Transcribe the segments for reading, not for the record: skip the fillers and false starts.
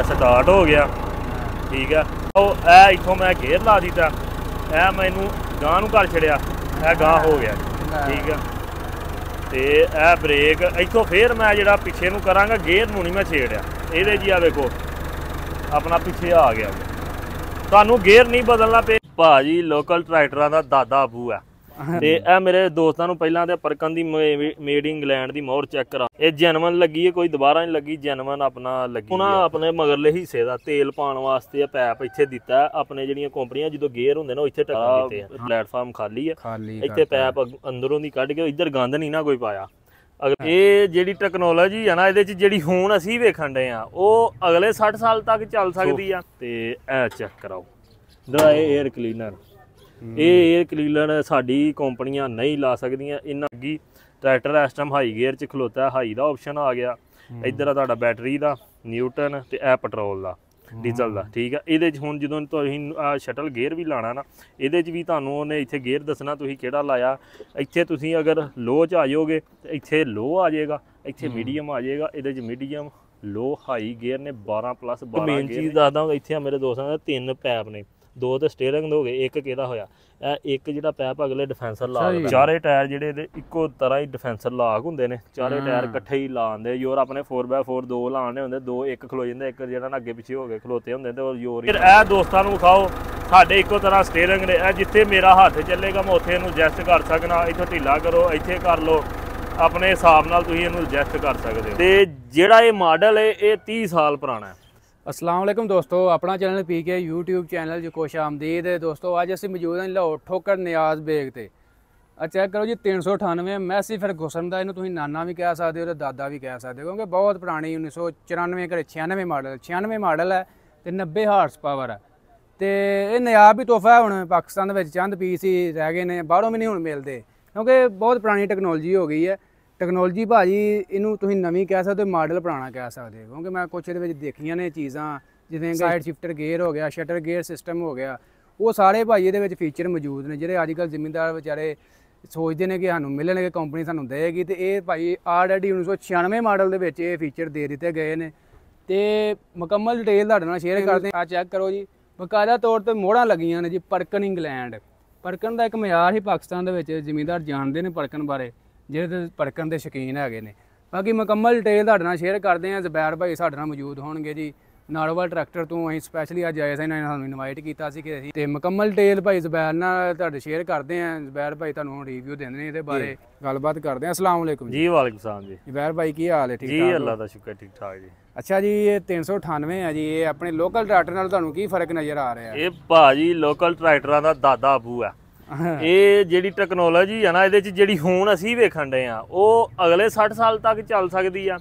Start हो गया ठीक है। तो ए इथों मैं गेयर ला दिता, ए मैनू गांह नूं कर छड़िया, ए गांह हो गया ठीक है। तो ए ब्रेक इथों फिर मैं जिहड़ा पिछे नूं करांगा, गेयर नूं नहीं मैं छेड़िया, ये जी आ वेखो अपना पिछे आ गया। तुहानूं गेयर नहीं बदलना पे। भाजी लोकल ट्रैक्टरां दा दादा अबू है। ਤੇ ਇਹ ਮੇਰੇ ਦੋਸਤਾਂ ਨੂੰ ਪਹਿਲਾਂ ਤੇ ਪਰਕਨ ਦੀ ਮੇਡ ਇੰਗਲੈਂਡ ਦੀ ਮੋਹਰ ਚੈੱਕ ਕਰਾ, ਇਹ ਜੈਨੂਅਨ ਲੱਗੀ ਹੈ, ਕੋਈ ਦੁਬਾਰਾ ਨਹੀਂ ਲੱਗੀ, ਜੈਨੂਅਨ ਆਪਣਾ ਲੱਗੀ। ਉਹਨਾਂ ਆਪਣੇ ਮਗਰਲੇ ਹਿੱਸੇ ਦਾ ਤੇਲ ਪਾਉਣ ਵਾਸਤੇ ਪੈਪ ਇੱਥੇ ਦਿੱਤਾ। ਆਪਣੇ ਜਿਹੜੀਆਂ ਕੰਪਨੀਆਂ ਜਦੋਂ ਗੇਅਰ ਹੁੰਦੇ ਨਾ ਉਹ ਇੱਥੇ ਟਕਾ ਦਿੱਤੇ ਆ। ਪਲੇਟਫਾਰਮ ਖਾਲੀ ਆ, ਇੱਥੇ ਪੈਪ ਅੰਦਰੋਂ ਦੀ ਕੱਢ ਕੇ ਇੱਧਰ ਗੰਦ ਨਹੀਂ ਨਾ ਕੋਈ ਪਾਇਆ। ਇਹ ਜਿਹੜੀ ਟੈਕਨੋਲੋਜੀ ਆ ਨਾ, ਇਹਦੇ ਚ ਜਿਹੜੀ ਹੁਣ ਅਸੀਂ ਵੇਖਣ ਡਏ ਆ ਉਹ ਅਗਲੇ 60 ਸਾਲ ਤੱਕ ਚੱਲ ਸਕਦੀ ਆ। ਤੇ ਇਹ ਚੈੱਕ ਕਰਾਓ ਜਿਹੜਾ ਇਹ 에ਅਰ ਕਲੀਨਰ, ਇਹ 에ਅਰ ਕਲੀਨਰ ਸਾਡੀ ਕੰਪਨੀਆਂ ਨਹੀਂ ਲਾ ਸਕਦੀਆਂ। ਇਹਨਾਂ ਅੱਗੀ ਟਰੈਕਟਰ ਇਸ ਟਾਈਮ ਹਾਈ ਗੇਅਰ 'ਚ ਖਲੋਤਾ, ਹਾਈ ਦਾ ਆਪਸ਼ਨ ਆ ਗਿਆ। ਇੱਧਰ ਆ ਤੁਹਾਡਾ ਬੈਟਰੀ ਦਾ, ਨਿਊਟਨ, ਤੇ ਇਹ ਪੈਟਰੋਲ ਦਾ, ਡੀਜ਼ਲ ਦਾ ਠੀਕ ਆ। ਇਹਦੇ 'ਚ ਹੁਣ ਜਦੋਂ ਤੁਸੀਂ ਸ਼ਟਲ ਗੇਅਰ ਵੀ ਲਾਣਾ ਨਾ, ਇਹਦੇ 'ਚ ਵੀ ਤੁਹਾਨੂੰ ਉਹਨੇ ਇੱਥੇ ਗੇਅਰ ਦੱਸਣਾ ਤੁਸੀਂ ਕਿਹੜਾ ਲਾਇਆ। ਇੱਥੇ ਤੁਸੀਂ ਅਗਰ ਲੋ 'ਚ ਆ ਜਾਓਗੇ ਤੇ ਇੱਥੇ ਲੋ ਆ ਜਾਏਗਾ, ਇੱਥੇ ਮੀਡੀਅਮ ਆ ਜਾਏਗਾ। ਇਹਦੇ 'ਚ ਮੀਡੀਅਮ, ਲੋ, ਹਾਈ ਗੇਅਰ ਨੇ 12+12। ਮੇਨ ਚੀਜ਼ ਦੱਸਦਾ, ਇੱਥੇ ਆ ਮੇਰੇ ਦੋਸਤਾਂ ਦੇ 3 ਪੈਪ ਨੇ, 2 ਤੇ ਸਟੀਅਰਿੰਗ ਹੋ ਗਏ, 1 ਕਿਹਦਾ ਹੋਇਆ। ਇਹ ਇੱਕ ਜਿਹੜਾ ਪੈਪ ਅਗਲੇ ਡਿਫੈਂਸਰ ਲਾ, ਚਾਰੇ ਟਾਇਰ ਜਿਹੜੇ ਇਹਦੇ ਇੱਕੋ ਤਰ੍ਹਾਂ ਹੀ ਡਿਫੈਂਸਰ ਲਾਗ ਹੁੰਦੇ ਨੇ, ਚਾਰੇ ਟਾਇਰ ਇਕੱਠੇ ਹੀ ਲਾਉਂਦੇ। ਯੋਰ ਆਪਣੇ 4x4 2 ਲਾਉਣੇ ਹੁੰਦੇ, 2 ਇੱਕ ਖਲੋ ਜਾਂਦੇ, ਇੱਕ ਜਿਹੜਾ ਨਾ ਅੱਗੇ ਪਿੱਛੇ ਹੋ ਗਏ ਖਲੋਤੇ ਹੁੰਦੇ। ਤੇ ਯੋਰ ਫਿਰ ਇਹ ਦੋਸਤਾਂ ਨੂੰ ਵਿਖਾਓ ਸਾਡੇ ਇੱਕੋ ਤਰ੍ਹਾਂ ਸਟੀਅਰਿੰਗ ਨੇ। ਇਹ ਜਿੱਥੇ ਮੇਰਾ ਹੱਥ ਚੱਲੇਗਾ ਮੈਂ ਉੱਥੇ ਇਹਨੂੰ ਐਡਜਸਟ ਕਰ ਸਕਣਾ। ਇੱਥੋਂ ਢਿੱਲਾ ਕਰੋ, ਇੱਥੇ ਕਰ ਲਓ, ਆਪਣੇ ਹਿਸਾਬ ਨਾਲ ਤੁਸੀਂ ਇਹਨੂੰ ਐਡਜਸਟ ਕਰ ਸਕਦੇ ਹੋ। ਤੇ ਜਿਹੜਾ ਇਹ ਮਾਡਲ ਹੈ ਇਹ 30 ਸਾਲ ਪੁਰਾਣਾ ਹੈ। अस्सलाम वालेकुम दोस्तों, अपना चैनल पीके यूट्यूब चैनल जो खुश आमदीद है दोस्तों। अज असीं मौजूद हैं लाहौर ठोकर नियाज बेग ते। चेक करो जी 398 मैसी फर्गूसन का, इन्हूं तुसीं नाना भी कह सकते हो ते दादा भी कह सकते हो, क्योंकि बहुत पुरानी 1994 घरे 96 मॉडल है ते 90 हार्स पावर है। तो ये नयाब भी तोहफा है। हुण पाकिस्तान दे विच चंद पीस ही रह गए ने, बाहरों भी नहीं हुण मिलते, क्योंकि बहुत पुरानी टैक्नोलॉजी हो गई है। ਟੈਕਨੋਲੋਜੀ ਭਾਜੀ ਇਹਨੂੰ ਤੁਸੀਂ ਨਵੀਂ ਕਹਿ ਸਕਦੇ ਹੋ, ਮਾਡਲ ਪੁਰਾਣਾ ਕਹਿ ਸਕਦੇ ਹੋ, ਕਿਉਂਕਿ ਮੈਂ ਕੁਛ ਇਹਦੇ ਵਿੱਚ ਦੇਖੀਆਂ ਨੇ ਚੀਜ਼ਾਂ, ਜਿਵੇਂ ਸਾਈਡ ਸ਼ਿਫਟਰ ਗੇਅਰ ਹੋ ਗਿਆ, ਸ਼ਟਰ ਗੇਅਰ ਸਿਸਟਮ ਹੋ ਗਿਆ, ਉਹ ਸਾਰੇ ਭਾਜੀ ਇਹਦੇ ਵਿੱਚ ਫੀਚਰ ਮੌਜੂਦ ਨੇ ਜਿਹੜੇ ਅੱਜ ਕੱਲ੍ਹ ਜ਼ਿਮੀਂਦਾਰ ਵਿਚਾਰੇ ਸੋਚਦੇ ਨੇ ਕਿ ਸਾਨੂੰ ਮਿਲਣਗੇ, ਕੰਪਨੀ ਸਾਨੂੰ ਦੇਵੇਗੀ। ਤੇ ਇਹ ਭਾਜੀ ਆਲਰੇਡੀ 1996 ਮਾਡਲ ਦੇ ਵਿੱਚ ਇਹ ਫੀਚਰ ਦੇ ਦਿੱਤੇ ਗਏ ਨੇ। ਤੇ ਮੁਕੰਮਲ ਡਿਟੇਲ ਤੁਹਾਡੇ ਨਾਲ ਸ਼ੇਅਰ ਕਰਦੇ ਹਾਂ। ਚੈੱਕ ਕਰੋ ਜੀ, ਬਕਾਇਦਾ ਤੌਰ 'ਤੇ ਮੋਹਰਾਂ ਲੱਗੀਆਂ ਨੇ ਜੀ ਪਰਕਨ ਇੰਗਲੈਂਡ। ਪਰਕਨ ਦਾ ਇੱਕ ਮਿਆਰ ਹੀ ਪਾਕਿਸਤਾਨ ਦੇ ਵਿੱਚ ਜ਼ਿਮੀਂਦਾਰ ਜਾਣਦੇ ਨੇ ਪਰਕਨ ਬਾਰੇ, ਜਿਹੜੇ ਪਰਕਨ ਦੇ ਸ਼ੌਕੀਨ ਹੈਗੇ ਨੇ। ਬਾਕੀ ਮੁਕੰਮਲ ਡਿਟੇਲ ਤੁਹਾਡੇ ਨਾਲ ਸ਼ੇਅਰ ਕਰਦੇ ਹਾਂ। ਜ਼ਬੈਰ ਭਾਈ ਸਾਡੇ ਨਾਲ ਮੌਜੂਦ ਹੋਣਗੇ ਜੀ ਨਾੜੋਵਾਲ ਟਰੈਕਟਰ ਤੋਂ। ਅਸੀਂ ਸਪੈਸ਼ਲੀ ਅੱਜ ਆਏ ਸੀ, ਇਹਨਾਂ ਨੇ ਸਾਨੂੰ ਇਨਵਾਈਟ ਕੀਤਾ ਸੀ ਕਿ ਅਸੀਂ ਤੇ ਮੁਕੰਮਲ ਡਿਟੇਲ ਭਾਈ ਜ਼ਬੈਰ ਨਾਲ ਤੁਹਾਡੇ ਸ਼ੇਅਰ ਕਰਦੇ ਹਾਂ। ਜ਼ਬੈਰ ਭਾਈ ਤੁਹਾਨੂੰ ਰਿਵਿਊ ਦਿੰਦੇ ਨੇ ਇਹਦੇ ਬਾਰੇ, ਗੱਲਬਾਤ ਕਰਦੇ ਹਾਂ। अस्सलाम वालेकुम जी। वालेकुम सलाम जी। ਜ਼ਬੈਰ ਭਾਈ ਕੀ ਹਾਲ ਹੈ? ਠੀਕ जी अल्लाह का शुक्र, ठीक ठाक जी। ਅੱਛਾ ਜੀ, ਇਹ 398 ਹੈ ਜੀ, ਇਹ ਆਪਣੇ ਲੋਕਲ ਟਰੈਕਟਰ ਨਾਲ ਤੁਹਾਨੂੰ ਕੀ ਫਰਕ ਨਜ਼ਰ ਆ ਰਿਹਾ? ਇਹ ਭਾਜੀ ਲੋਕਲ ਟਰੈਕਟਰਾਂ ਦਾ ਦਾਦਾ ਅਬੂ ਹੈ। ਇਹ ਜਿਹੜੀ ਟੈਕਨੋਲੋਜੀ ਆ ਨਾ, ਇਹਦੇ 'ਚ ਜਿਹੜੀ ਹੁਣ ਅਸੀਂ ਵੇਖਣ ਡਏ ਆ ਉਹ ਅਗਲੇ 60 ਸਾਲ ਤੱਕ ਚੱਲ ਸਕਦੀ ਆ।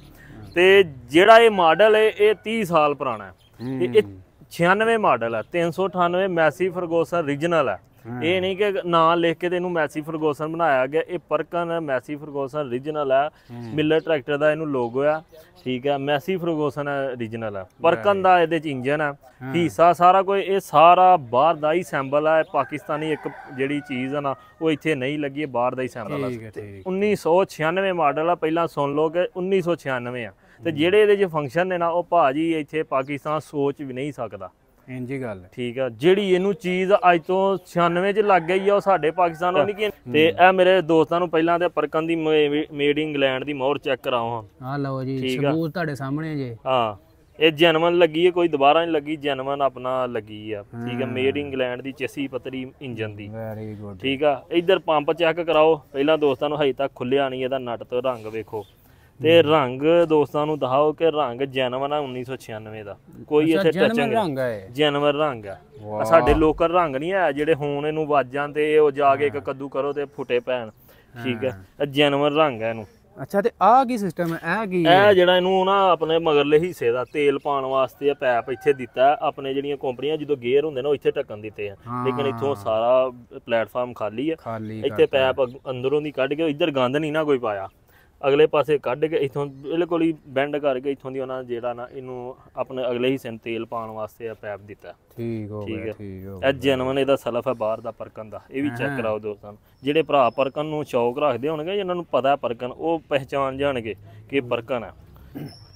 ਤੇ ਜਿਹੜਾ ਇਹ ਮਾਡਲ ਹੈ ਇਹ 30 ਸਾਲ ਪੁਰਾਣਾ ਹੈ। ਇਹ 96 ਮਾਡਲ ਹੈ, 398 ਮੈਸੀ ਫਰਗੂਸਨ ਰੀਜਨਲ ਹੈ। ਇਹ ਨਹੀਂ ਕਿ ਨਾਂ ਲਿਖ ਕੇ ਤੇ ਇਹਨੂੰ ਮੈਸੀ ਫਰਗੂਸਨ ਬਣਾਇਆ ਗਿਆ। ਇਹ ਪਰਕਨ ਮੈਸੀ ਫਰਗੂਸਨ ਰੀਜਨਲ ਹੈ। ਮਿਲਰ ਟਰੈਕਟਰ ਦਾ ਇਹਨੂੰ ਲੋਗੋ ਆ, ਠੀਕ ਹੈ। ਮੈਸੀ ਫਰਗੂਸਨ ਰੀਜਨਲ ਹੈ। ਪਰਕਨ ਦਾ ਇਹਦੇ 'ਚ ਇੰਜਨ ਹੈ, ਹਿੱਸਾ ਸਾਰਾ ਕੋਈ ਇਹ ਸਾਰਾ ਬਾਹਰ ਦਾ ਹੀ ਸੈਂਬਲ ਹੈ। ਪਾਕਿਸਤਾਨੀ ਇੱਕ ਜਿਹੜੀ ਚੀਜ਼ ਹੈ ਨਾ ਉਹ ਇੱਥੇ ਨਹੀਂ ਲੱਗੀ, ਇਹ ਬਾਹਰ ਦਾ ਹੀ ਸੈਂਬਲ ਹੈ। 1996 ਮਾਡਲ ਆ। ਪਹਿਲਾਂ ਸੁਣ ਲਓ ਕਿ 1996 ਆ। ਤੇ ਜਿਹੜੇ ਇਹਦੇ 'ਚ ਫੰਕਸ਼ਨ ਨੇ ਨਾ ਉਹ ਭਾਜੀ ਇੱਥੇ ਪਾਕਿਸਤਾਨ ਸੋਚ ਵੀ ਨਹੀਂ ਸਕਦਾ। ਇੰਜੀ ਗੱਲ ਠੀਕ ਆ। ਜਿਹੜੀ ਇਹਨੂੰ ਚੀਜ਼ ਅੱਜ ਤੋਂ 96 'ਚ ਲੱਗ ਗਈ ਆ ਉਹ ਸਾਡੇ ਪਾਕਿਸਤਾਨ ਨੂੰ ਨਹੀਂ। ਤੇ ਇਹ ਮੇਰੇ ਦੋਸਤਾਂ ਨੂੰ ਪਹਿਲਾਂ ਤੇ ਪਰਕਨ ਦੀ ਮੇਡ ਇੰਗਲੈਂਡ ਦੀ ਮੋਹਰ ਚੈੱਕ ਕਰਾਓ। ਹਾਂ ਲਓ ਜੀ, ਸਬੂਤ ਤੁਹਾਡੇ ਸਾਹਮਣੇ ਜੇ। ਹਾਂ, ਇਹ ਜੈਨੂਅਨ ਲੱਗੀ ਹੈ, ਕੋਈ ਦੁਬਾਰਾ ਨਹੀਂ ਲੱਗੀ, ਜੈਨੂਅਨ ਆਪਣਾ ਲੱਗੀ ਆ, ਠੀਕ ਆ। ਮੇਡ ਇੰਗਲੈਂਡ ਦੀ ਚੈਸੀ ਪਤਰੀ ਇੰਜਨ ਦੀ, ਵੈਰੀ ਗੁੱਡ, ਠੀਕ ਆ। ਇੱਧਰ ਪੰਪ ਚੈੱਕ ਕਰਾਓ ਪਹਿਲਾਂ ਦੋਸਤਾਂ ਨੂੰ, ਹਜੇ ਤੱਕ ਖੁੱਲਿਆ ਨਹੀਂ ਇਹਦਾ ਨਟ ਤੋਂ ਰੰਗ ਵੇਖੋ। ਤੇ ਰੰਗ ਦੋਸਤਾਂ ਨੂੰ ਦਿਖਾਓ ਕਿ ਰੰਗ ਜੈਨੂਅਨ ਆ 1996 ਦਾ, ਕੋਈ ਇੱਥੇ ਟੱਚਿੰਗ ਰੰਗ ਹੈ, ਜੈਨੂਅਨ ਰੰਗ ਆ। ਸਾਡੇ ਲੋਕਲ ਰੰਗ ਨਹੀਂ ਹੈ ਜਿਹੜੇ ਹੁਣ ਇਹਨੂੰ ਵੱਜ ਜਾਣ ਤੇ ਉਹ ਜਾ ਕੇ ਇੱਕ ਕੱਦੂ ਕਰੋ ਤੇ ਫੁੱਟੇ ਪੈਣ, ਠੀਕ ਹੈ। ਇਹ ਜੈਨੂਅਨ ਰੰਗ ਹੈ ਇਹਨੂੰ। ਅੱਛਾ, ਤੇ ਆਹ ਕੀ ਸਿਸਟਮ ਹੈ? ਇਹ ਕੀ ਹੈ? ਇਹ ਜਿਹੜਾ ਇਹਨੂੰ ਨਾ ਆਪਣੇ ਮਗਰਲੇ ਹਿੱਸੇ ਦਾ ਤੇਲ ਪਾਉਣ ਵਾਸਤੇ ਪੈਪ ਇੱਥੇ ਦਿੱਤਾ। ਆਪਣੇ ਜਿਹੜੀਆਂ ਕੰਪਨੀਆਂ ਜਦੋਂ ਗੇਅਰ ਹੁੰਦੇ ਨੇ ਉਹ ਇੱਥੇ ਢੱਕਣ ਦਿੱਤੇ ਆ, ਲੇਕਿਨ ਇੱਥੋਂ ਸਾਰਾ ਪਲੇਟਫਾਰਮ ਖਾਲੀ ਆ। ਇੱਥੇ ਪੈਪ ਅੰਦਰੋਂ ਦੀ ਕੱਢ ਕੇ, ਇੱਧਰ ਗੰਦ ਨਹੀਂ ਨਾ ਕੋਈ ਪਾਇਆ, ਅਗਲੇ ਪਾਸੇ ਕੱਢ ਕੇ ਇੱਥੋਂ ਬਿਲਕੁਲ ਹੀ ਬੈਂਡ ਕਰਕੇ ਇੱਥੋਂ ਦੀ ਉਹਨਾਂ ਜਿਹੜਾ ਨਾ ਇਹਨੂੰ ਆਪਣੇ ਅਗਲੇ ਹਿੱਸੇ ਨੂੰ ਤੇਲ ਪਾਉਣ ਵਾਸਤੇ ਪੈਪ ਦਿੱਤਾ। ਠੀਕ ਹੋ ਗਿਆ, ਠੀਕ ਹੋ ਗਿਆ। ਇਹ ਜੈਨੂਅਨ ਇਹਦਾ ਸਲਫ ਹੈ ਬਾਹਰ ਦਾ ਪਰਕਨ ਦਾ। ਇਹ ਵੀ ਚੈੱਕ ਕਰਾਓ ਦੋਸਤਾਂ ਨੂੰ। ਜਿਹੜੇ ਭਰਾ ਪਰਕਨ ਨੂੰ ਸ਼ੌਕ ਰੱਖਦੇ ਹੋਣਗੇ, ਇਹਨਾਂ ਨੂੰ ਪਤਾ ਹੈ ਪਰਕਨ, ਉਹ ਪਹਿਚਾਣ ਜਾਣਗੇ ਕਿ ਪਰਕਨ ਹੈ।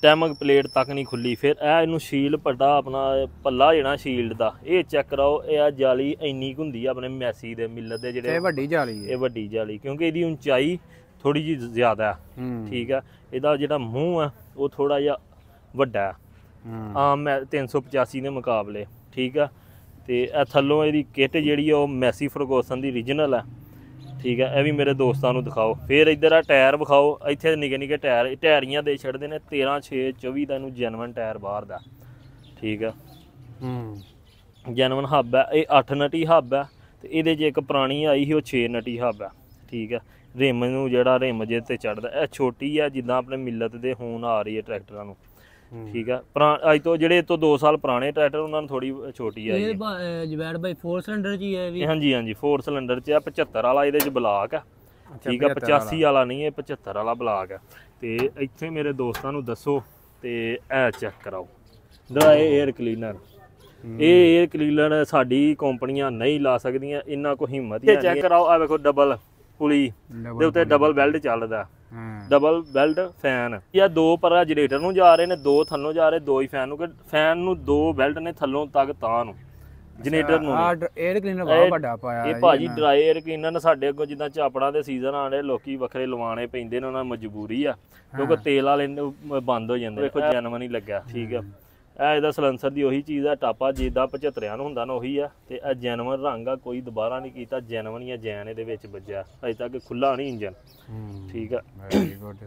ਟੈਮਕ ਪਲੇਟ ਤੱਕ ਨਹੀਂ ਖੁੱਲੀ। ਫਿਰ ਇਹ ਇਹਨੂੰ ਸ਼ੀਲ ਪੱਟਾ ਆਪਣਾ ਪੱਲਾ ਜਿਹੜਾ ਸ਼ੀਲਡ ਦਾ ਇਹ ਚੈੱਕ ਕਰਾਓ। ਇਹ ਆ ਜਾਲੀ ਇੰਨੀ ਕੁ ਹੁੰਦੀ ਆ ਆਪਣੇ ਮੈਸੀ ਦੇ ਮਿਲਰ ਦੇ ਜਿਹੜੇ, ਇਹ ਵੱਡੀ ਜਾਲੀ ਹੈ, ਇਹ ਵੱਡੀ ਜਾਲੀ ਕਿਉਂਕਿ ਇਹਦੀ ਉਚਾਈ ਥੋੜੀ ਜਿਹੀ ਜ਼ਿਆਦਾ ਹੈ। ਠੀਕ ਆ, ਇਹਦਾ ਜਿਹੜਾ ਮੂੰਹ ਆ ਉਹ ਥੋੜਾ ਜਿਹਾ ਵੱਡਾ ਹੈ ਆਮ 385 ਦੇ ਮੁਕਾਬਲੇ। ਠੀਕ ਆ, ਤੇ ਇਹ ਥੱਲੋਂ ਇਹਦੀ ਕਿੱਟ ਜਿਹੜੀ ਆ ਉਹ ਮੈਸੀ ਫਰਗੂਸਨ ਦੀ ਰੀਜਨਲ ਹੈ। ਠੀਕ ਹੈ, ਇਹ ਵੀ ਮੇਰੇ ਦੋਸਤਾਂ ਨੂੰ ਦਿਖਾਓ। ਫਿਰ ਇੱਧਰ ਆ ਟਾਇਰ ਵਿਖਾਓ। ਇੱਥੇ ਨਿੱਕੇ ਨਿੱਕੇ ਟਾਇਰ ਟਾਇਰੀਆਂ ਦੇ ਛੱਡਦੇ ਨੇ 13/6/24 ਦਾ, ਇਹਨੂੰ ਜੈਨੂਅਨ ਟਾਇਰ ਬਾਹਰ ਦਾ। ਠੀਕ ਆ, ਜੈਨੂਅਨ ਹੱਬ ਹੈ। ਇਹ 8 ਨਟੀ ਹੱਬ ਹੈ ਤੇ ਇਹਦੇ 'ਚ ਇੱਕ ਪੁਰਾਣੀ ਆਈ ਸੀ ਉਹ 6 ਨਟੀ ਹੱਬ ਹੈ। ਠੀਕ ਹੈ, ਰਿਮ ਨੂੰ ਜਿਹੜਾ ਰਿਮ ਜੇ ਤੇ ਚੜਦਾ ਇਹ ਛੋਟੀ ਆ ਜਿੱਦਾਂ ਆਪਣੇ ਮਿਲਤ ਦੇ ਹੁਣ ਆ ਰਹੀ ਹੈ ਟਰੈਕਟਰਾਂ ਨੂੰ। ਠੀਕ ਆ, ਅੱਜ ਤੋਂ ਜਿਹੜੇ ਇਹ ਤੋਂ 2 ਸਾਲ ਪੁਰਾਣੇ ਟਰੈਕਟਰ ਉਹਨਾਂ ਨੂੰ ਥੋੜੀ ਛੋਟੀ ਆਈ ਹੈ। ਜਵੈੜ ਬਾਈ 4 ਸਿਲੰਡਰ ਚ ਹੀ ਹੈ ਵੀ। ਹਾਂਜੀ ਹਾਂਜੀ 4 ਸਿਲੰਡਰ ਚ ਆ। 75 ਵਾਲਾ ਇਹਦੇ ਚ ਬਲਾਕ ਆ। ਠੀਕ ਆ, 85 ਵਾਲਾ ਨਹੀਂ, ਇਹ 75 ਵਾਲਾ ਬਲਾਕ ਆ। ਤੇ ਇੱਥੇ ਮੇਰੇ ਦੋਸਤਾਂ ਨੂੰ ਦੱਸੋ ਤੇ ਇਹ ਚੈੱਕ ਕਰਾਓ ਡਰਾਈ 에ਅਰ ਕਲੀਨਰ। ਇਹ 에ਅਰ ਕਲੀਨਰ ਸਾਡੀ ਕੰਪਨੀਆਂ ਨਹੀਂ ਲਾ ਸਕਦੀਆਂ, ਇਹਨਾਂ ਕੋ ਹਿੰਮਤ ਹੀ। ਚੈੱਕ ਕਰਾਓ, ਆ ਵੇਖੋ ਡਬਲ ਪੁਲੀ ਦੇ ਉੱਤੇ ਡਬਲ ਬੈਲਟ ਚੱਲਦਾ, ਡਬਲ ਬੈਲਟ ਫੈਨ। ਇਹ 2 ਪਰ ਜਨਰੇਟਰ ਨੂੰ ਜਾ ਰਹੇ ਨੇ, 2 ਥੱਲੋਂ ਜਾ ਰਹੇ, 2 ਹੀ ਫੈਨ ਨੂੰ। ਫੈਨ ਨੂੰ 2 ਬੈਲਟ ਨੇ ਥੱਲੋਂ ਤੱਕ ਤਾਂ ਨੂੰ, ਜਨਰੇਟਰ ਨੂੰ 에ਅਰ ਕਲੀਨਰ ਬਹੁਤ ਵੱਡਾ ਪਾਇਆ ਇਹ ਭਾਜੀ। ਡਰਾਈ 에ਅਰ ਕਲੀਨਰ ਸਾਡੇ ਅੱਗੋਂ ਜਿੱਦਾਂ ਚਾਪੜਾਂ ਦੇ ਸੀਜ਼ਨ ਆਣੇ ਲੋਕੀ ਵੱਖਰੇ ਲਵਾਉਣੇ ਪੈਂਦੇ ਨੇ, ਉਹਨਾਂ ਮਜਬੂਰੀ ਆ ਕਿਉਂਕਿ ਤੇਲ ਵਾਲੇ ਬੰਦ ਹੋ ਜਾਂਦੇ। ਦੇਖੋ ਜੈਨੂਅਨ ਹੀ ਲੱਗਾ। ਠੀਕ ਆ, ਇਹ ਇਹਦਾ ਸਲੈਂਸਰ ਦੀ ਉਹੀ ਚੀਜ਼ ਆ, ਟਾਪਾ ਜਿੱਦਾਂ 75 ਨੂੰ ਹੁੰਦਾ ਨਾ ਉਹੀ ਆ। ਤੇ ਇਹ ਜੈਨੂਅਨ ਰੰਗ ਆ, ਕੋਈ ਦੁਬਾਰਾ ਨਹੀਂ ਕੀਤਾ, ਜੈਨੂਅਨ ਹੀ ਆ, ਜੈਨ ਇਹਦੇ ਵਿੱਚ ਵੱਜਿਆ। ਅਜੇ ਤੱਕ ਖੁੱਲਾ ਨਹੀਂ ਇੰਜਨ। ਠੀਕ ਆ, ਵੈਰੀ ਗੁੱਡ।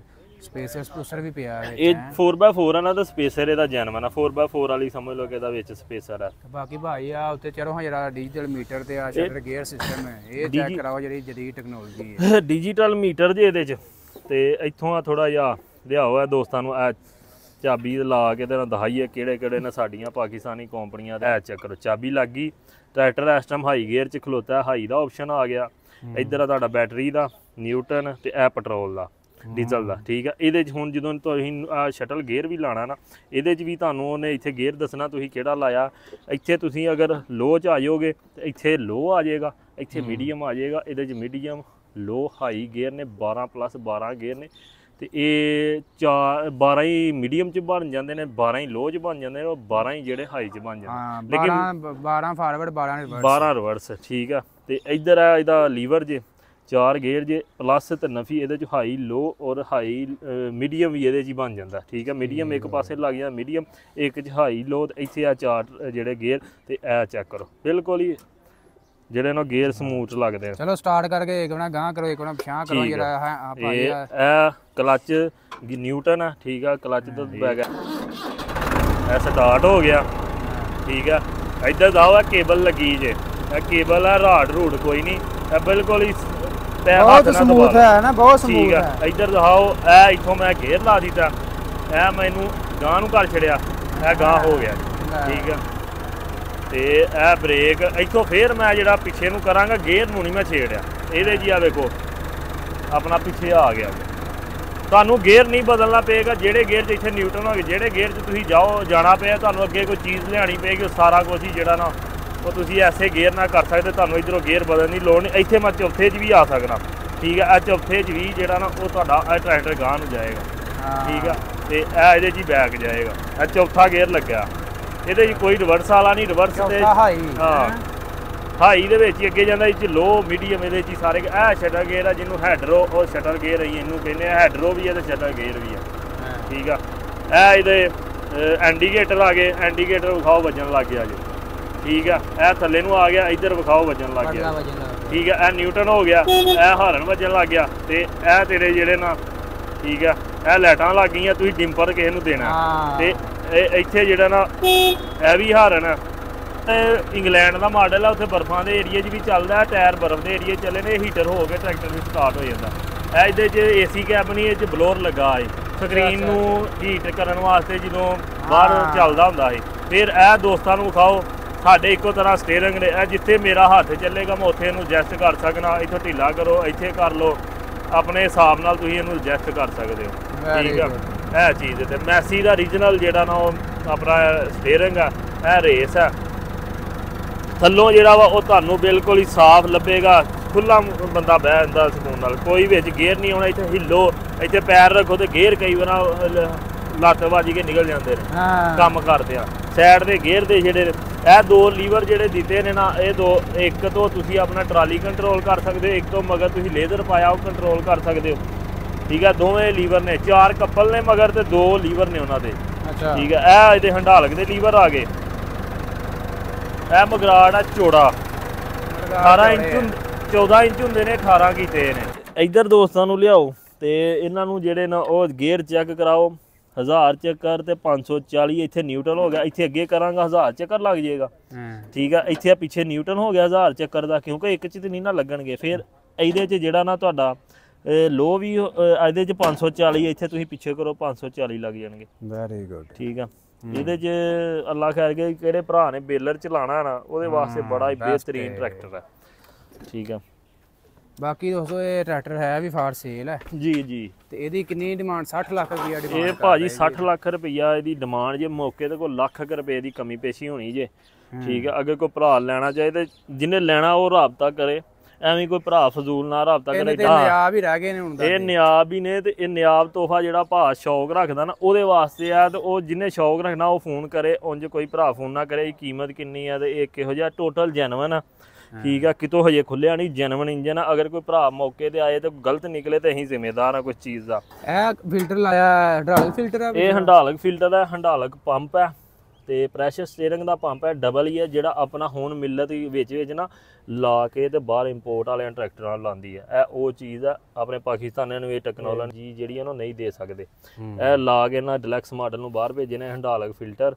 ਸਪੇਸਰ ਸਪੂਸਰ ਵੀ ਪਿਆ ਹੈ। ਇਹ 4x4 ਆ ਨਾ, ਤਾਂ ਸਪੇਸਰ ਇਹਦਾ ਜੈਨੂਅਨ ਆ। 4x4 ਵਾਲੀ ਸਮਝ ਲਓ ਕਿ ਇਹਦਾ ਵਿੱਚ ਸਪੇਸਰ ਆ। ਬਾਕੀ ਭਾਈ ਆ ਉੱਤੇ ਚਲੋ ਜਿਹੜਾ ਡਿਜੀਟਲ ਮੀਟਰ ਤੇ ਆ ਸ਼ਟਰ ਗੇਅਰ ਸਿਸਟਮ ਹੈ, ਇਹ ਚੈੱਕ ਕਰਾਓ ਜਿਹੜੀ ਜਦੀਦ ਟੈਕਨੋਲੋਜੀ ਹੈ। ਡਿਜੀਟਲ ਮੀਟਰ ਜੇ ਇਹਦੇ ਚ। ਤੇ ਇੱਥੋਂ ਆ ਥੋੜਾ ਜਿਹਾ ਲਿਆਓ ਆ ਦੋਸਤਾਂ ਨੂੰ ਇਹ ਚਾਬੀ ਲਾ ਕੇ ਤੇ ਨਾ ਦਿਖਾਈਏ ਕਿਹੜੇ ਕਿਹੜੇ ਨੇ ਸਾਡੀਆਂ ਪਾਕਿਸਤਾਨੀ ਕੰਪਨੀਆਂ ਦਾ। ਚੈੱਕ ਕਰੋ, ਚਾਬੀ ਲੱਗ ਗਈ। ਟਰੈਕਟਰ ਇਸ ਟਾਈਮ ਹਾਈ ਗੇਅਰ ਚ ਖਲੋਤਾ, ਹਾਈ ਦਾ ਆਪਸ਼ਨ ਆ ਗਿਆ। ਇੱਧਰ ਆ ਤੁਹਾਡਾ ਬੈਟਰੀ ਦਾ, ਨਿਊਟਨ ਤੇ ਇਹ ਪੈਟਰੋਲ ਦਾ, ਡੀਜ਼ਲ ਦਾ। ਠੀਕ ਆ, ਇਹਦੇ 'ਚ ਹੁਣ ਜਦੋਂ ਤੁਸੀਂ ਸ਼ਟਲ ਗੇਅਰ ਵੀ ਲਾਣਾ ਨਾ, ਇਹਦੇ 'ਚ ਵੀ ਤੁਹਾਨੂੰ ਉਹਨੇ ਇੱਥੇ ਗੇਅਰ ਦੱਸਣਾ ਤੁਸੀਂ ਕਿਹੜਾ ਲਾਇਆ। ਇੱਥੇ ਤੁਸੀਂ ਅਗਰ ਲੋ 'ਚ ਆ ਜਾਓਗੇ ਤੇ ਇੱਥੇ ਲੋ ਆ ਜਾਏਗਾ, ਇੱਥੇ ਮੀਡੀਅਮ ਆ ਜਾਏਗਾ। ਇਹਦੇ 'ਚ ਮੀਡੀਅਮ, ਲੋ, ਹਾਈ ਗੇਅਰ ਨੇ 12+12 ਗੇਅਰ ਨੇ। ਤੇ ਇਹ 12 ਹੀ ਮੀਡੀਅਮ 'ਚ ਬਣ ਜਾਂਦੇ ਨੇ, 12 ਹੀ ਲੋ 'ਚ ਬਣ ਜਾਂਦੇ ਨੇ, 12 ਹੀ ਜਿਹੜੇ ਹਾਈ 'ਚ ਬਣ ਜਾਂਦੇ। ਲੇਕਿਨ 12 ਫਾਰਵਰਡ 12 ਰਿਵਰਸ। ਠੀਕ ਆ, ਤੇ ਇੱਧਰ ਆ ਇਹਦਾ ਲੀਵਰ ਜੇ 4 ਗੇਅਰ ਜੇ ਪਲੱਸ ਤੇ ਨਫੀ। ਇਹਦੇ 'ਚ ਹਾਈ, ਲੋ ਔਰ ਹਾਈ ਮੀਡੀਅਮ ਵੀ ਇਹਦੇ 'ਚ ਹੀ ਬਣ ਜਾਂਦਾ। ਠੀਕ ਆ, ਮੀਡੀਅਮ ਇੱਕ ਪਾਸੇ ਲੱਗ ਜਾਂਦਾ, ਮੀਡੀਅਮ ਇੱਕ 'ਚ ਹਾਈ, ਲੋ। ਤੇ ਇੱਥੇ ਆ 4 ਜਿਹੜੇ ਗੇਅਰ। ਤੇ ਇਹ ਚੈੱਕ ਕਰੋ ਬਿਲਕੁਲ ਹੀ ਜਿਹੜੇ ਨਾ ਗੇਅਰ ਸਮੂਥ ਲੱਗਦੇ ਨੇ। ਚਲੋ ਸਟਾਰਟ ਕਰਕੇ ਇੱਕ ਵਾਰ ਗਾਂ ਕਰੋ, ਇੱਕ ਵਾਰ ਪਿਛਾਂ ਕਰੋ। ਜਿਹੜਾ ਆ ਭਾਈ ਇਹ ਕਲਚ ਨਿਊਟਨ ਆ। ਠੀਕ ਆ, ਕਲਚ ਦਾ ਬੈਗ ਇਹ ਸਟਾਰਟ ਹੋ ਗਿਆ। ਠੀਕ ਆ, ਇੱਧਰ ਜਾਓ, ਕੇਬਲ ਲੱਗੀ ਜੇ। ਇਹ ਕੇਬਲ ਆ, ਰਾਡ ਰੂਡ ਕੋਈ ਨਹੀਂ, ਇਹ ਬਿਲਕੁਲ ਹੀ ਬਹੁਤ ਸਮੂਥ ਹੈ ਨਾ, ਬਹੁਤ ਸਮੂਥ ਹੈ। ਇੱਧਰ ਦਿਖਾਓ, ਇਹ ਇੱਥੋਂ ਮੈਂ ਗੇਅਰ ਲਾ ਦਿੱਤਾ, ਇਹ ਮੈਨੂੰ ਗਾਂ ਨੂੰ ਕਰ ਛੜਿਆ, ਇਹ ਗਾਂ ਹੋ ਗਿਆ। ਠੀਕ ਆ, ਤੇ ਇਹ ਬ੍ਰੇਕ ਇੱਥੋਂ ਫੇਰ ਮੈਂ ਜਿਹੜਾ ਪਿੱਛੇ ਨੂੰ ਕਰਾਂਗਾ, ਗੇਅਰ ਨੂੰ ਨਹੀਂ ਮੈਂ ਛੇੜਿਆ। ਇਹਦੇ ਜੀ ਆ ਵੇਖੋ ਆਪਣਾ ਪਿੱਛੇ ਆ ਗਿਆ। ਤੁਹਾਨੂੰ ਗੇਅਰ ਨਹੀਂ ਬਦਲਣਾ ਪਏਗਾ। ਜਿਹੜੇ ਗੇਅਰ 'ਚ ਇੱਥੇ ਨਿਊਟਨ ਹੋਵੇ, ਜਿਹੜੇ ਗੇਅਰ 'ਚ ਤੁਸੀਂ ਜਾਣਾ ਪਿਆ, ਤੁਹਾਨੂੰ ਅੱਗੇ ਕੋਈ ਚੀਜ਼ ਲਿਆਉਣੀ ਪਏਗੀ, ਉਹ ਸਾਰਾ ਕੁਝ ਹੀ ਜਿਹੜਾ ਨਾ ਉਹ ਤੁਸੀਂ ਐਸੇ ਗੇਅਰ ਨਾਲ ਕਰ ਸਕਦੇ। ਤੁਹਾਨੂੰ ਇੱਧਰੋਂ ਗੇਅਰ ਬਦਲਣ ਦੀ ਲੋੜ ਨਹੀਂ। ਇੱਥੇ ਮੈਂ ਚੌਥੇ 'ਚ ਵੀ ਆ ਸਕਦਾ। ਠੀਕ ਆ, ਇਹ ਚੌਥੇ 'ਚ ਵੀ ਜਿਹੜਾ ਨਾ ਉਹ ਤੁਹਾਡਾ ਇਹ ਟਰੈਕਟਰ ਗਾਂ ਨੂੰ ਜਾਏਗਾ। ਠੀਕ ਆ, ਤੇ ਇਹ ਇਹਦੇ 'ਚ ਹੀ ਬੈਕ ਜਾਏਗਾ। ਇਹ ਚੌਥਾ ਗੇਅਰ ਲੱਗਿਆ, ਇਹਦੇ 'ਚ ਕੋਈ ਰਿਵਰਸ ਵਾਲਾ ਨਹੀਂ। ਰਿਵਰਸ ਤੇ ਹਾਂ ਹਾਈ ਦੇ ਵਿੱਚ ਹੀ ਅੱਗੇ ਜਾਂਦਾ, ਇਹ 'ਚ ਲੋ, ਮੀਡੀਅਮ, ਇਹਦੇ 'ਚ ਹੀ ਸਾਰੇ। ਇਹ ਸ਼ਟਲ ਗੇਅਰ ਆ ਜਿਹਨੂੰ ਹੈਡਰੋ ਉਹ ਸ਼ਟਲ ਗੇਅਰ ਅਸੀਂ ਇਹਨੂੰ ਕਹਿੰਦੇ ਆ। ਹੈਡਰੋ ਵੀ ਹੈ ਤੇ ਸ਼ਟਲ ਗੇਅਰ ਵੀ ਹੈ। ਠੀਕ ਆ, ਇਹ ਇਹਦੇ ਇੰਡੀਕੇਟਰ ਆ ਗਏ। ਇੰਡੀਕੇਟਰ ਵਿਖਾਓ ਵੱਜਣ ਲੱਗ ਗਿਆ ਜੀ। ਠੀਕ ਆ, ਇਹ ਥੱਲੇ ਨੂੰ ਆ ਗਿਆ, ਇੱਧਰ ਵਿਖਾਓ ਵੱਜਣ ਲੱਗ ਗਿਆ। ਠੀਕ ਆ, ਇਹ ਨਿਊਟਨ ਹੋ ਗਿਆ, ਇਹ ਹਾਰਨ ਵੱਜਣ ਲੱਗ ਗਿਆ। ਤੇ ਇਹ ਤੇਰੇ ਜਿਹੜੇ ਨਾ, ਠੀਕ ਆ, ਇਹ ਲਾਈਟਾਂ ਲੱਗ ਗਈਆਂ, ਤੁਸੀਂ ਡਿੰਪਰ ਕਿਸੇ ਨੂੰ ਦੇਣਾ। ਤੇ ਇੱਥੇ ਜਿਹੜਾ ਨਾ ਇਹ ਵੀ ਹਾਰਨ ਹੈ। ਤੇ ਇੰਗਲੈਂਡ ਦਾ ਮਾਡਲ ਆ, ਉੱਥੇ ਬਰਫਾਂ ਦੇ ਏਰੀਏ 'ਚ ਵੀ ਚੱਲਦਾ। ਟਾਇਰ ਬਰਫ ਦੇ ਏਰੀਏ ਚੱਲੇ ਨੇ, ਹੀਟਰ ਹੋ ਕੇ ਟਰੈਕਟਰ ਵੀ ਸਟਾਰਟ ਹੋ ਜਾਂਦਾ। ਇਹ ਇਹਦੇ 'ਚ ਏਸੀ ਕੈਬਨ ਹੀ, ਇਹ 'ਚ ਬਲੋਰ ਲੱਗਾ ਹੈ ਸਕਰੀਨ ਨੂੰ ਹੀਟ ਕਰਨ ਵਾਸਤੇ ਜਦੋਂ ਬਾਹਰ ਚੱਲਦਾ ਹੁੰਦਾ ਹੈ। ਫਿਰ ਇਹ ਦੋਸਤਾਂ ਨੂੰ ਵਿਖਾਓ, ਸਾਡੇ ਇੱਕੋ ਤਰ੍ਹਾਂ ਸਟੀਅਰਿੰਗ ਨੇ। ਇਹ ਜਿੱਥੇ ਮੇਰਾ ਹੱਥ ਚੱਲੇਗਾ ਮੈਂ ਉੱਥੇ ਇਹਨੂੰ ਐਡਜਸਟ ਕਰ ਸਕਣਾ। ਇੱਥੋਂ ਢਿੱਲਾ ਕਰੋ, ਇੱਥੇ ਕਰ ਲਓ, ਆਪਣੇ ਹਿਸਾਬ ਨਾਲ ਤੁਸੀਂ ਇਹਨੂੰ ਐਡਜਸਟ ਕਰ ਸਕਦੇ ਹੋ। ਠੀਕ ਆ, ਇਹ ਚੀਜ਼ ਤੇ ਮੈਸੀ ਦਾ ਰੀਜਨਲ ਜਿਹੜਾ ਨਾ ਉਹ ਆਪਣਾ ਸਟੀਅਰਿੰਗ ਆ। ਇਹ ਰੇਸ ਆ, ਥੱਲੋਂ ਜਿਹੜਾ ਵਾ ਉਹ ਤੁਹਾਨੂੰ ਬਿਲਕੁਲ ਹੀ ਸਾਫ਼ ਲੱਭੇਗਾ। ਖੁੱਲਾ ਬੰਦਾ ਬਹਿ ਜਾਂਦਾ ਸਕੂਨ ਨਾਲ, ਕੋਈ ਵਿੱਚ ਗੇਅਰ ਨਹੀਂ ਆਉਣਾ। ਇੱਥੇ ਹਿੱਲੋ, ਇੱਥੇ ਪੈਰ ਰੱਖੋ ਤੇ ਗੇਅਰ ਕਈ ਵਾਰ ਲੱਤ ਵੱਜ ਕੇ ਨਿਕਲ ਜਾਂਦੇ ਨੇ ਹਾਂ ਕੰਮ ਕਰਦੇ ਆ। ਸਾਈਡ ਦੇ ਗੇਅਰ ਦੇ ਜਿਹੜੇ ਇਹ ਦੋ ਲੀਵਰ ਜਿਹੜੇ ਦਿੱਤੇ ਨੇ ਨਾ, ਇਹ ਦੋ, ਇੱਕ ਤੋਂ ਤੁਸੀਂ ਆਪਣਾ ਟਰਾਲੀ ਕੰਟਰੋਲ ਕਰ ਸਕਦੇ ਹੋ, ਇੱਕ ਤੋਂ ਮਗਰ ਤੁਸੀਂ ਲੇਜ਼ਰ ਪਾਇਆ ਉਹ ਕੰਟਰੋਲ ਕਰ ਸਕਦੇ ਹੋ। ਠੀਕ ਹੈ, ਦੋਵੇਂ ਲੀਵਰ ਨੇ, 4 ਕੱਪਲ ਨੇ ਮਗਰ ਤੇ 2 ਲੀਵਰ ਨੇ ਉਹਨਾਂ ਦੇ। ਅੱਛਾ ਠੀਕ ਹੈ, ਇਹ ਇਹਦੇ ਹੰਡਾਲਕ ਦੇ ਲੀਵਰ ਆ ਗਏ। ਇਹ ਮਗਰਾੜ ਆ ਚੌੜਾ 18 ਇੰਚ 14 ਇੰਚ ਹੁੰਦੇ ਨੇ, 18 ਕੀਤੇ ਨੇ। ਇੱਧਰ ਦੋਸਤਾਂ ਨੂੰ ਲਿਆਓ ਤੇ ਇਹਨਾਂ ਨੂੰ ਜਿਹੜੇ ਨਾ ਉਹ ਗੇਅਰ ਚੈੱਕ ਕਰਾਓ। 1000 ਚੱਕਰ ਤੇ 540 ਇੱਥੇ ਨਿਊਟਨ ਹੋ ਗਿਆ। ਇੱਥੇ ਅੱਗੇ ਕਰਾਂਗਾ 1000 ਚੱਕਰ ਲੱਗ ਜਾਏਗਾ। ਠੀਕ ਆ, ਇੱਥੇ ਆ ਪਿੱਛੇ ਨਿਊਟਨ ਹੋ ਗਿਆ 1000 ਚੱਕਰ ਦਾ, ਕਿਉਂਕਿ ਇੱਕ ਚ ਤੇ ਨਹੀਂ ਨਾ ਲੱਗਣਗੇ। ਫਿਰ ਇਹਦੇ ਚ ਜਿਹੜਾ ਨਾ ਤੁਹਾਡਾ ਲੋ ਵੀ ਇਹਦੇ ਚ 540, ਇੱਥੇ ਤੁਸੀਂ ਪਿੱਛੇ ਕਰੋ 540 ਲੱਗ ਜਾਣਗੇ। Very good. ਠੀਕ ਆ, ਇਹਦੇ ਚ ਅੱਲਾ ਖੈਰ ਕੇ ਕਿਹੜੇ ਭਰਾ ਨੇ ਬੇਲਰ ਚਲਾਣਾ ਨਾ, ਉਹਦੇ ਵਾਸਤੇ ਬੜਾ ਹੀ ਬਿਹਤਰੀਨ ਟਰੈਕਟਰ ਹੈ। ਠੀਕ ਆ, ਬਾਕੀ ਦੋਸਤੋ ਇਹ ਟਰੈਕਟਰ ਹੈ ਵੀ ਫਾਰ ਸੇਲ ਹੈ ਜੀ ਜੀ। ਤੇ ਇਹਦੀ ਕਿੰਨੀ ਡਿਮਾਂਡ? 60 ਲੱਖ ਰੁਪਈਆ ਡਿਮਾਂਡ। ਇਹ ਭਾਜੀ 60 ਲੱਖ ਰੁਪਈਆ ਇਹਦੀ ਡਿਮਾਂਡ ਜੇ। ਮੌਕੇ ਤੇ ਕੋਈ ਲੱਖ ਰੁਪਏ ਦੀ ਕਮੀ ਪੇਸ਼ੀ ਹੋਣੀ ਜੇ। ਠੀਕ ਹੈ, ਅਗਰ ਕੋਈ ਭਰਾ ਲੈਣਾ ਚਾਹੇ ਤੇ ਜਿਹਨੇ ਲੈਣਾ ਉਹ ਰਾਬਤਾ ਕਰੇ। ਐਵੇਂ ਕੋਈ ਭਰਾ ਫਜ਼ੂਲ ਨਾ ਰਾਬਤਾ ਕਰੇ। ਨਿਆਬ ਹੀ ਰਹਿ ਗਏ ਨੇ ਹੁਣ ਤਾਂ, ਇਹ ਨਿਆਬ ਹੀ ਨੇ। ਤੇ ਇਹ ਨਿਆਬ ਤੋਹਫਾ ਜਿਹੜਾ ਭਾ ਸ਼ੌਕ ਰੱਖਦਾ ਨਾ ਉਹਦੇ ਵਾਸਤੇ ਆ। ਤੇ ਉਹ ਜਿਹਨੇ ਸ਼ੌਕ ਰੱਖਣਾ ਉਹ ਫੋਨ ਕਰੇ, ਉਂਝ ਕੋਈ ਭਰਾ ਫੋਨ ਨਾ ਕਰੇ। ਕੀਮਤ ਕਿੰਨੀ ਆ ਤੇ ਇਹ ਕਿਹੋ ਜਿਹਾ, ਟੋਟਲ ਜੈਨੂਇਨ ਆ। ਠੀਕ ਆ, ਕਿਤੋਂ ਹਜੇ ਖੁੱਲਿਆ ਨਹੀਂ, ਜੈਨੂਇਨ ਇੰਜਨ ਆ। ਅਗਰ ਕੋਈ ਭਰਾ ਮੌਕੇ ਤੇ ਆਏ ਤੇ ਗਲਤ ਨਿਕਲੇ ਤੇ ਅਸੀਂ ਜ਼ਿੰਮੇਦਾਰ ਆ ਕੁਝ ਚੀਜ਼ ਦਾ। ਇਹ ਫਿਲਟਰ ਲਾਇਆ ਹੰਡਾਲਕ ਫਿਲਟਰ ਆ? ਇਹ ਹੰਡਾਲਕ ਫਿਲਟਰ ਹੈ, ਹੰਡਾਲਕ ਪੰਪ ਹੈ ਤੇ ਪ੍ਰੈਸ਼ਰ ਸਟੀਅਰਿੰਗ ਦਾ ਪੰਪ ਹੈ। ਡਬਲ ਹੀ ਹੈ, ਜਿਹੜਾ ਆਪਣਾ ਹੁਣ ਮਿਲਤ ਵਿੱਚ ਨਾ ਲਾ ਕੇ ਤੇ ਬਾਹਰ ਇੰਪੋਰਟ ਵਾਲਿਆਂ ਟਰੈਕਟਰਾਂ ਨਾਲ ਲਾਉਂਦੀ ਹੈ। ਇਹ ਉਹ ਚੀਜ਼ ਆ, ਆਪਣੇ ਪਾਕਿਸਤਾਨੀਆਂ ਨੂੰ ਇਹ ਟੈਕਨੋਲੋਜੀ ਜਿਹੜੀ ਉਹਨੂੰ ਨਹੀਂ ਦੇ ਸਕਦੇ। ਇਹ ਲਾ ਕੇ ਨਾ ਡਿਲੈਕਸ ਮਾਡਲ ਨੂੰ ਬਾਹਰ ਭੇਜੇ ਨੇ ਹੰਡਾਲਕ ਫਿਲਟਰ।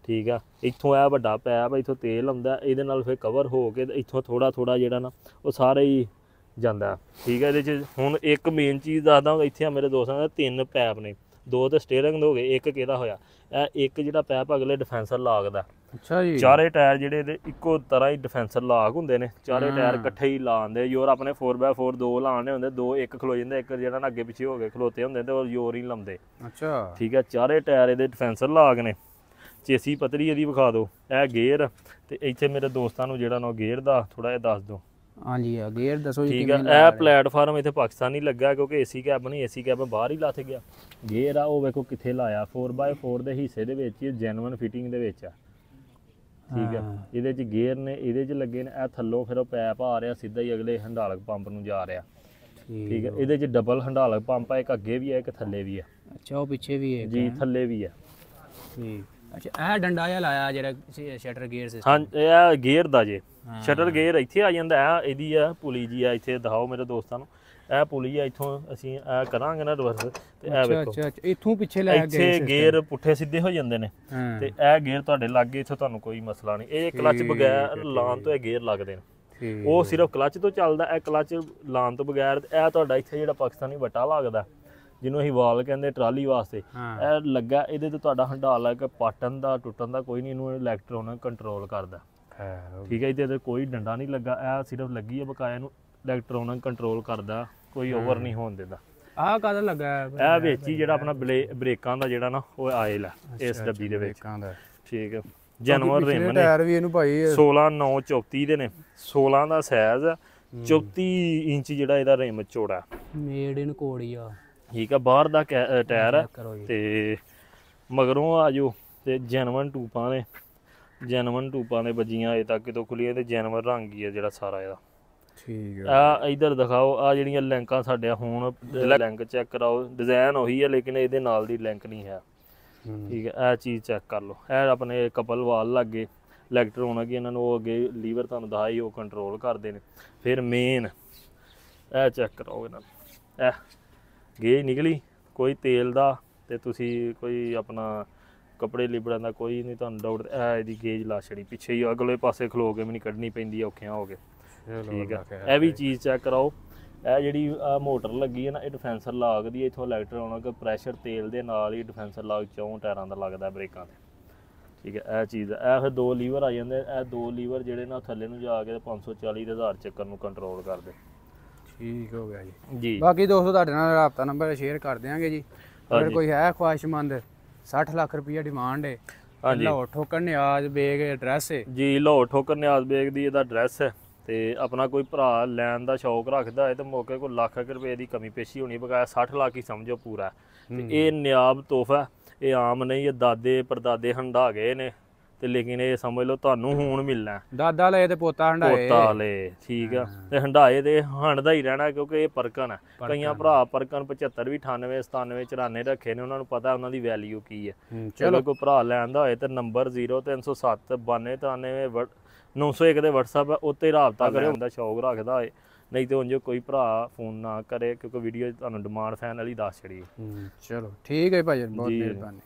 ਠੀਕ ਆ, ਇੱਥੋਂ ਇਹ ਵੱਡਾ ਪੈਪ, ਇੱਥੋਂ ਤੇਲ ਆਉਂਦਾ, ਇਹਦੇ ਨਾਲ ਫਿਰ ਕਵਰ ਹੋ ਕੇ ਇੱਥੋਂ ਥੋੜਾ ਥੋੜਾ ਜਿਹੜਾ ਨਾ ਉਹ ਸਾਰੇ ਹੀ ਜਾਂਦਾ। ਠੀਕ ਹੈ, ਇਹਦੇ 'ਚ ਹੁਣ ਇੱਕ ਮੇਨ ਚੀਜ਼ ਦੱਸਦਾ, ਇੱਥੇ ਆ ਮੇਰੇ ਦੋਸਤਾਂ ਦਾ 3 ਪੈਪ ਨੇ, 2 ਤੇ ਸਟੀਅਰਿੰਗ ਦੇ ਹੋ ਗਏ, ਇੱਕ ਕਿਹਦਾ ਹੋਇਆ। ਇਹ ਇੱਕ ਜਿਹੜਾ ਪੈਪ ਅਗਲੇ ਡਿਫੈਂਸਰ ਲਾਗਦਾ। ਅੱਛਾ ਜੀ। ਚਾਰੇ ਟਾਇਰ ਜਿਹੜੇ ਇਹਦੇ ਇੱਕੋ ਤਰ੍ਹਾਂ ਹੀ ਡਿਫੈਂਸਰ ਲਾਗ ਹੁੰਦੇ ਨੇ, ਚਾਰੇ ਟਾਇਰ ਇਕੱਠੇ ਹੀ ਲਾਉਂਦੇ। ਯੋਰ ਆਪਣੇ 4x4 2 ਲਾਉਣੇ ਹੁੰਦੇ, 2 ਇੱਕ ਖਲੋ ਜਾਂਦੇ, ਇੱਕ ਜਿਹੜਾ ਨਾ ਅੱਗੇ ਪਿੱਛੇ ਹੋ ਕੇ ਖਲੋਤੇ ਹੁੰਦੇ ਤੇ ਉਹ ਯੋਰ ਹੀ ਲਾਉਂਦੇ। ਅੱਛਾ ਠੀਕ ਹੈ, ਚਾਰੇ ਟਾਇਰ ਇਹਦੇ ਡਿਫੈਂਸਰ ਲਾਗ ਨੇ। ਚੇਸੀ ਪਤਲੀ ਇਹਦੀ ਵਿਖਾ ਦਿਓ। ਇਹ ਗੇਅਰ ਤੇ ਇੱਥੇ ਮੇਰੇ ਦੋਸਤਾਂ ਨੂੰ ਜਿਹੜਾ ਨਾ ਗੇਅਰ ਦਾ ਥੋੜਾ ਜਿਹਾ ਦੱਸ ਦਿਓ। ਹਾਂਜੀ ਆ ਗੇਅਰ ਦੱਸੋ ਜੀ। ਠੀਕ ਹੈ, ਇਹ ਪਲੇਟਫਾਰਮ ਇੱਥੇ ਪਾਕਿਸਤਾਨੀ ਲੱਗਾ ਕਿਉਂਕਿ ਏਸੀ ਕੈਬ ਨਹੀਂ, ਏਸੀ ਕੈਬ ਬਾਹਰ ਹੀ ਲੱਥ ਗਿਆ। ਗੇਅਰ ਆ ਉਹ ਵੇਖੋ ਕਿੱਥੇ ਲਾਇਆ, 4x4 ਦੇ ਹਿੱਸੇ ਦੇ ਵਿੱਚ ਹੀ, ਜੈਨੂਇਨ ਫਿਟਿੰਗ ਦੇ ਵਿੱਚ ਆ। ਠੀਕ ਹੈ, ਇਹਦੇ 'ਚ ਗੇਅਰ ਨੇ, ਇਹਦੇ 'ਚ ਲੱਗੇ ਨੇ। ਇਹ ਥੱਲੋਂ ਫਿਰ ਉਹ ਪੈਪ ਆ ਰਿਹਾ ਸਿੱਧਾ ਹੀ ਅਗਲੇ ਹੰਡਾਲਕ ਪੰਪ ਨੂੰ ਜਾ ਰਿਹਾ। ਠੀਕ ਹੈ, ਇਹਦੇ 'ਚ ਡਬਲ ਹੰਡਾਲਕ ਪੰਪ ਆ, ਇੱਕ ਅੱਗੇ ਵੀ ਹੈ ਇੱਕ ਥੱਲੇ ਵੀ ਹੈ। ਅੱਛਾ, ਉਹ ਪਿੱਛੇ ਵੀ ਹੈ ਜੀ, ਥੱਲੇ ਵੀ ਹੈ। ਠੀਕ। ਅੱਛਾ, ਇਹ ਡੰਡਾ ਜਿਹਾ ਲਾਇਆ ਜਿਹੜਾ ਸ਼ਟਰ ਗੇਅਰ ਸਿਸਟਮ? ਹਾਂ, ਇਹ ਗੇਅਰ ਦਾ ਜੇ। ਸ਼ਟਰ ਗੇਅਰ ਇੱਥੇ ਆ ਜਾਂਦਾ। ਇਹਦੀ ਆ ਪੁਲੀ ਜੀ ਆ, ਇੱਥੇ ਦਿਖਾਓ ਮੇਰੇ ਦੋਸਤਾਂ ਨੂੰ। ਇਹ ਪੁਲੀ ਆ, ਇੱਥੋਂ ਅਸੀਂ ਇਹ ਕਰਾਂਗੇ ਨਾ ਰਿਵਰਸ ਤੇ ਇਹ ਵੇਖੋ ਇੱਥੋਂ ਪਿੱਛੇ ਲੈ ਗਏ। ਇੱਥੇ ਗੇਅਰ ਪੁੱਠੇ ਸਿੱਧੇ ਹੋ ਜਾਂਦੇ ਨੇ ਤੇ ਇਹ ਗੇਅਰ ਤੁਹਾਡੇ ਲੱਗੇ, ਇੱਥੇ ਤੁਹਾਨੂੰ ਕੋਈ ਮਸਲਾ ਨਹੀਂ। ਇਹ ਕਲਚ ਬਗੈਰ ਲਾਉਣ ਤੋਂ ਇਹ ਗੇਅਰ ਲੱਗਦੇ ਨੇ। ਉਹ ਸਿਰਫ ਕਲਚ ਤੋਂ ਚੱਲਦਾ, ਇਹ ਕਲਚ ਲਾਉਣ ਤੋਂ ਬਗੈਰ। ਇਹ ਤੁਹਾਡਾ ਇੱਥੇ ਜਿਹੜਾ ਪਾਕਿਸਤਾਨੀ ਵੱਟਾ ਲੱਗਦਾ, ਜਿਹਨੂੰ ਅਸੀਂ ਵਾਲ ਕਹਿੰਦੇ ਟਰਾਲੀ ਵਾਸਤੇ, ਇਹ ਲੱਗਾ। ਇਹਦੇ ਤੇ ਤੁਹਾਡਾ ਹੰਡਾਲਕ ਪਾਟਣ ਦਾ ਟੁੱਟਣ ਦਾ ਕੋਈ ਨਹੀਂ, ਇਹਨੂੰ ਇਲੈਕਟ੍ਰੋਨਿਕ ਕੰਟਰੋਲ ਕਰਦਾ। ਠੀਕ ਹੈ, ਇਹਦੇ ਤੇ ਕੋਈ ਡੰਡਾ ਨਹੀਂ ਲੱਗਾ, ਇਹ ਸਿਰਫ ਲੱਗੀ ਹੈ ਬਕਾਇਆ, ਇਹਨੂੰ ਇਲੈਕਟ੍ਰੋਨਿਕ ਕੰਟਰੋਲ ਕਰਦਾ, ਕੋਈ ਓਵਰ ਨਹੀਂ ਹੋਣ ਦਿੰਦਾ। ਆਹ ਕਾਹਦਾ ਲੱਗਾ? ਇਹ ਵਿੱਚ ਹੀ ਜਿਹੜਾ ਆਪਣਾ ਬ੍ਰੇਕਾਂ ਦਾ ਜਿਹੜਾ ਨਾ ਉਹ ਆਇਲ ਹੈ ਇਸ ਡੱਬੀ ਦੇ ਵਿੱਚ। ਠੀਕ ਹੈ, ਜੈਨੂਇਨ ਰਿਮ ਨੇ, ਟਾਇਰ ਵੀ ਇਹਨੂੰ ਭਾਈ 16/9/34 ਦੇ ਨੇ, 16 ਦਾ ਸਾਈਜ਼, 34 ਇੰਚ ਜਿਹੜਾ ਇਹਦਾ ਰਿਮ ਚੌੜਾ। Made in Korea. ਠੀਕ ਆ, ਬਾਹਰ ਦਾ ਟਾਇਰ ਹੈ ਤੇ ਮਗਰੋਂ ਆ ਜਾਓ ਤੇ ਜੈਨੂਇਨ ਟੂਪਾਂ ਨੇ, ਜੈਨੂਇਨ ਟੂਪਾਂ ਦੇ ਵੱਜੀਆਂ ਅਜੇ ਤੱਕ ਕਿਤੋਂ ਖੁੱਲੀਆਂ ਤੇ ਜੈਨੂਇਨ ਰੰਗ ਹੀ ਆ ਜਿਹੜਾ ਸਾਰਾ ਇਹਦਾ। ਠੀਕ ਆ, ਆ ਇਧਰ ਦਿਖਾਓ, ਆ ਜਿਹੜੀਆਂ ਲਿੰਕਾਂ ਸਾਡੇ ਹੁਣ ਲਿੰਕ ਚੈੱਕ ਕਰਾਓ। ਡਿਜ਼ਾਈਨ ਉਹੀ ਹੈ ਲੇਕਿਨ ਇਹਦੇ ਨਾਲ ਦੀ ਲਿੰਕ ਨਹੀਂ ਹੈ। ਠੀਕ ਹੈ, ਇਹ ਚੀਜ਼ ਚੈੱਕ ਕਰ ਲਓ। ਇਹ ਆਪਣੇ ਕਪਲ ਵਾਲ ਲੱਗੇ, ਇਲੈਕਟ੍ਰੋਨਿਕ ਇਹਨਾਂ ਨੂੰ ਉਹ ਅੱਗੇ ਲੀਵਰ ਤੁਹਾਨੂੰ ਦਿਖਾਈ ਉਹ ਕੰਟਰੋਲ ਕਰਦੇ ਨੇ। ਫਿਰ ਮੇਨ ਇਹ ਚੈੱਕ ਕਰਾਓ, ਇਹਨਾਂ ਨੂੰ ਇਹ ਗੇਜ ਨਿਕਲੀ, ਕੋਈ ਤੇਲ ਦਾ ਤੇ ਤੁਸੀਂ ਕੋਈ ਆਪਣਾ ਕੱਪੜੇ ਲਿਬੜਨ ਦਾ ਕੋਈ ਨਹੀਂ ਤੁਹਾਨੂੰ ਡਾਊਟ। ਇਹ ਇਹਦੀ ਗੇਜ ਲਾ ਛੜੀ ਪਿੱਛੇ ਹੀ, ਅਗਲੇ ਪਾਸੇ ਖਲੋ ਕੇ ਵੀ ਨਹੀਂ ਕੱਢਣੀ ਪੈਂਦੀ ਔਖਿਆਂ ਹੋ ਕੇ। ਠੀਕ ਆ, ਇਹ ਵੀ ਚੀਜ਼ ਚੈੱਕ ਕਰਾਓ। ਇਹ ਜਿਹੜੀ ਮੋਟਰ ਲੱਗੀ ਹੈ ਨਾ, ਇਹ ਡਿਫੈਂਸਰ ਲੱਗਦੀ ਹੈ, ਇੱਥੋਂ ਇਲੈਕਟ੍ਰੋਨਿਕ ਪ੍ਰੈਸ਼ਰ ਤੇਲ ਦੇ ਨਾਲ ਹੀ ਡਿਫੈਂਸਰ ਲਾਗ 4 ਟਾਇਰਾਂ ਦਾ ਲੱਗਦਾ ਬ੍ਰੇਕਾਂ ਤੇ। ਠੀਕ ਹੈ, ਇਹ ਚੀਜ਼ ਇਹ ਫਿਰ 2 ਲੀਵਰ ਆ ਜਾਂਦੇ। ਇਹ 2 ਲੀਵਰ ਜਿਹੜੇ ਨਾ ਥੱਲੇ ਨੂੰ ਜਾ ਕੇ 540 ਦੇ 1000 ਚੱਕਰ ਨੂੰ ਕੰਟਰੋਲ ਕਰਦੇ। ਠੀਕ ਹੋ ਗਿਆ ਜੀ। ਬਾਕੀ ਦੋਸਤੋ ਤੁਹਾਡੇ ਨਾਲ ਰਾਬਤਾ ਨੰਬਰ ਸ਼ੇਅਰ ਕਰ ਦਿਆਂਗੇ ਜੀ। ਅਗਰ ਕੋਈ ਹੈ ਖੁਆਇਸ਼ਮੰਦ, 60 ਲੱਖ ਰੁਪਈਆ ਡਿਮਾਂਡ ਹੈ। ਹਾਂਜੀ, ਲਾਹੌਰ ਠੋਕਰ ਨਿਆਜ਼ ਬੇਗ ਐਡਰੈਸ ਹੈ ਜੀ। ਲਾਹੌਰ ਠੋਕਰ ਨਿਆਜ਼ ਬੇਗ ਦੀ ਇਹਦਾ ਐਡਰੈਸ ਹੈ। ਤੇ ਆਪਣਾ ਕੋਈ ਭਰਾ ਲੈਣ ਦਾ ਸ਼ੌਕ ਰੱਖਦਾ ਹੈ ਤੇ ਮੌਕੇ ਕੋਲ ਲੱਖ ਰੁਪਏ ਦੀ ਕਮੀ ਪੇਸ਼ੀ ਹੋਣੀ, ਬਕਾਇਆ 60 ਲੱਖ ਹੀ ਸਮਝੋ ਪੂਰਾ। ਤੇ ਇਹ ਨਿਆਬ ਤੋਹਫਾ, ਇਹ ਆਮ ਨਹੀਂ, ਇਹ ਦਾਦੇ ਪਰਦਾਦੇ ਹੰਡਾ ਗਏ ਨੇ ਤੇ ਲੇਕਿਨ ਇਹ ਸਮਝ ਲਓ ਤੁਹਾਨੂੰ ਹੁਣ ਮਿਲਣਾ ਦਾਦਾ ਲਏ ਤੇ ਪੋਤਾ ਹੰਡਾਏ ਪੋਤਾ ਵਾਲੇ, ਠੀਕ ਆ। ਤੇ ਹੰਡਾਏ ਤੇ ਹੰਡਦਾ ਹੀ ਰਹਿਣਾ ਕਿਉਂਕਿ ਇਹ ਪਰਕਨ ਆ। ਕਈਆਂ ਭਰਾ ਪਰਕਨ 75 ਵੀ 98 97 94 ਰੱਖੇ ਨੇ, ਉਹਨਾਂ ਨੂੰ ਪਤਾ ਉਹਨਾਂ ਦੀ ਵੈਲਿਊ ਕੀ ਹੈ। ਚਲੋ ਕੋਈ ਭਰਾ ਲੈਣ ਦਾ ਹੋਏ ਤੇ ਨੰਬਰ 0307 9293 901 ਦੇ WhatsApp ਹੈ, ਉੱਤੇ ਰਾਬਤਾ ਕਰਿਓ ਹੁੰਦਾ ਸ਼ੌਕ ਰੱਖਦਾ ਹੋਏ। ਨਹੀਂ ਤੇ ਉਂਝ ਕੋਈ ਭਰਾ ਫੋਨ ਨਾ ਕਰੇ ਕਿਉਂਕਿ ਵੀਡੀਓ ਤੁਹਾਨੂੰ ਡਿਮਾਂਡ ਫੈਨ ਵਾਲੀ ਦੱਸ ਛੜੀ। ਚਲੋ ਠੀਕ ਹੈ ਭਾਈ, ਬਹੁਤ ਮਿਹਰਬਾਨੀ।